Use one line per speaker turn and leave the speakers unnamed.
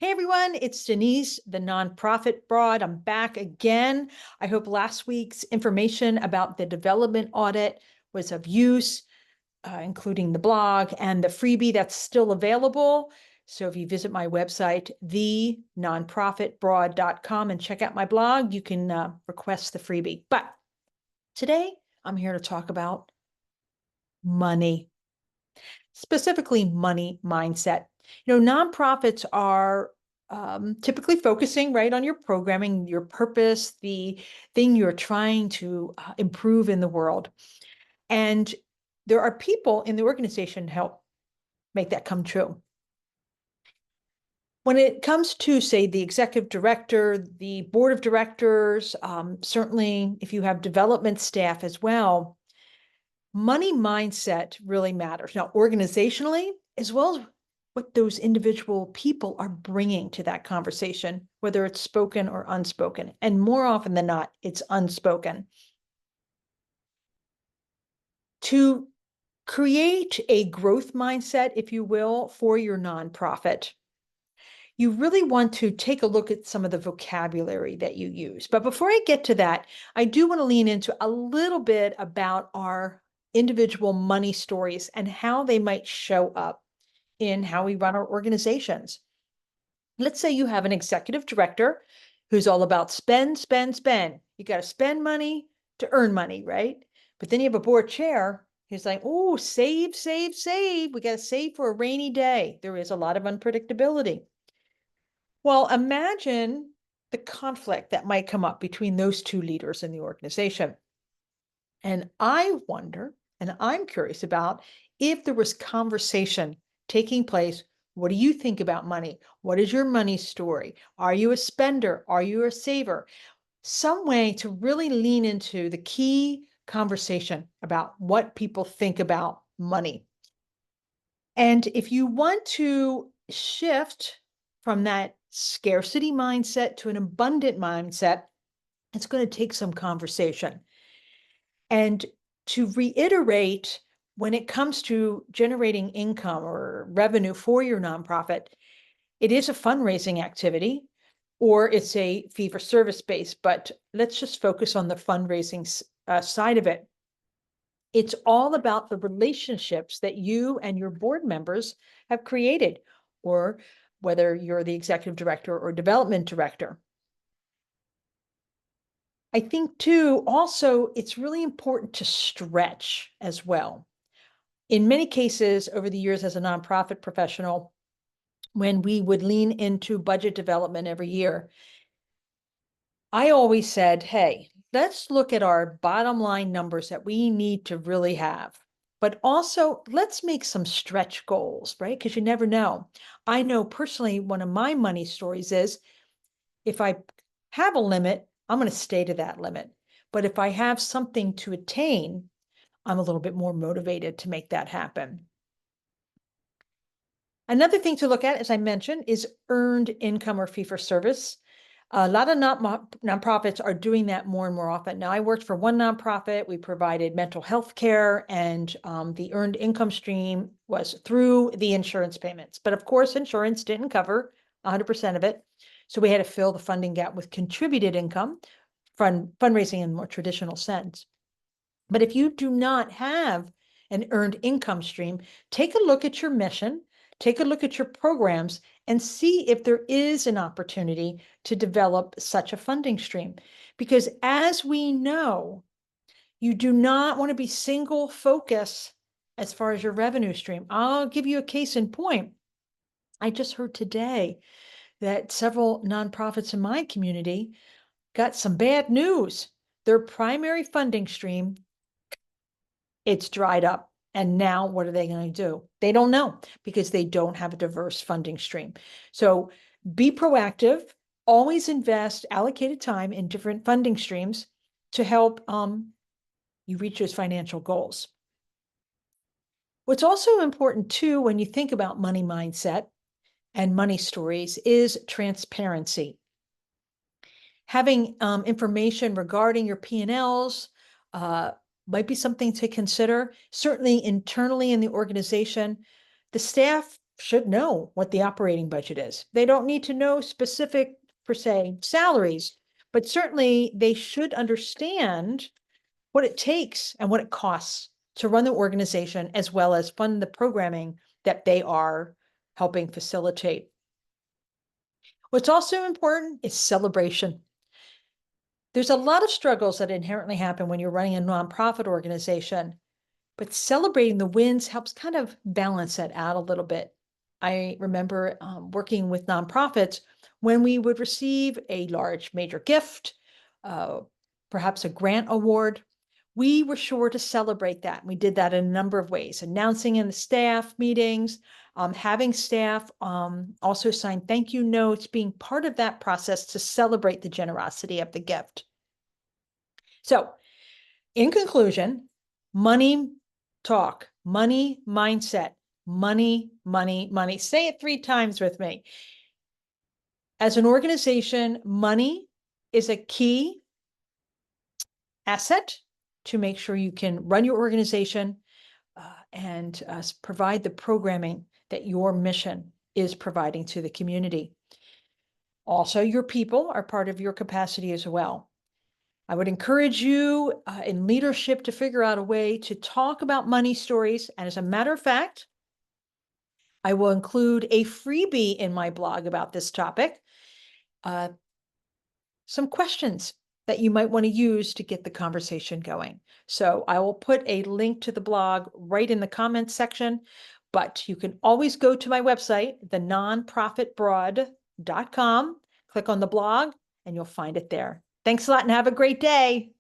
Hey everyone, it's Denise, the nonprofit broad. I'm back again. I hope last week's information about the development audit was of use, including the blog and the freebie that's still available. So if you visit my website, thenonprofitbroad.com, and check out my blog, you can request the freebie. But today I'm here to talk about money, specifically money mindset. Nonprofits are typically focusing right on your programming, your purpose, the thing you're trying to improve in the world. And there are people in the organization to help make that come true. When it comes to, say, the executive director, the board of directors, certainly if you have development staff as well, money mindset really matters. Now, organizationally, as well as what those individual people are bringing to that conversation, whether it's spoken or unspoken. And more often than not, it's unspoken. To create a growth mindset, if you will, for your nonprofit, you really want to take a look at some of the vocabulary that you use. But before I get to that, I do want to lean into a little bit about our individual money stories and how they might show up in how we run our organizations. Let's say you have an executive director who's all about spend, spend, spend. You got to spend money to earn money, right? But then you have a board chair who's like, oh, save, save, save. We got to save for a rainy day. There is a lot of unpredictability. Well, imagine the conflict that might come up between those two leaders in the organization. And I wonder, and I'm curious about, if there was conversation taking place. What do you think about money? What is your money story? Are you a spender? Are you a saver? Some way to really lean into the key conversation about what people think about money. And if you want to shift from that scarcity mindset to an abundant mindset, it's going to take some conversation. And to reiterate, when it comes to generating income or revenue for your nonprofit, it is a fundraising activity or it's a fee for service base, but let's just focus on the fundraising side of it. It's all about the relationships that you and your board members have created, or whether you're the executive director or development director. I think too, also, it's really important to stretch as well. In many cases over the years as a nonprofit professional, when we would lean into budget development every year, I always said, hey, let's look at our bottom line numbers that we need to really have. But also, let's make some stretch goals, right? Because you never know. I know personally, one of my money stories is if I have a limit, I'm going to stay to that limit. But if I have something to attain, I'm a little bit more motivated to make that happen. Another thing to look at, as I mentioned, is earned income or fee for service. A lot of nonprofits are doing that more and more often. Now, I worked for one nonprofit. We provided mental health care, and the earned income stream was through the insurance payments. But of course, insurance didn't cover 100% of it. So we had to fill the funding gap with contributed income, fundraising in a more traditional sense. But if you do not have an earned income stream, take a look at your mission, take a look at your programs, and see if there is an opportunity to develop such a funding stream. Because as we know, you do not want to be single focus as far as your revenue stream. I'll give you a case in point. I just heard today that several nonprofits in my community got some bad news. Their primary funding stream, it's dried up. And now what are they going to do? They don't know because they don't have a diverse funding stream. So be proactive, always invest allocated time in different funding streams to help you reach those financial goals. What's also important too, when you think about money mindset and money stories, is transparency. Having information regarding your P&Ls, might be something to consider. Certainly internally in the organization, the staff should know what the operating budget is. They don't need to know specific, per se, salaries, but certainly they should understand what it takes and what it costs to run the organization, as well as fund the programming that they are helping facilitate. What's also important is celebration. There's a lot of struggles that inherently happen when you're running a nonprofit organization, but celebrating the wins helps kind of balance that out a little bit. I remember working with nonprofits when we would receive a large major gift, perhaps a grant award. We were sure to celebrate that. We did that in a number of ways, announcing in the staff meetings, having staff also sign thank you notes, being part of that process to celebrate the generosity of the gift. So, in conclusion, money talk, money mindset, money, money, money. Say it 3 times with me. As an organization, money is a key asset to make sure you can run your organization and provide the programming that your mission is providing to the community. Also, your people are part of your capacity as well. I would encourage you in leadership to figure out a way to talk about money stories. And as a matter of fact, I will include a freebie in my blog about this topic. Some questions that you might want to use to get the conversation going. So I will put a link to the blog right in the comments section, but you can always go to my website, thenonprofitbroad.com, click on the blog, and you'll find it there. Thanks a lot and have a great day.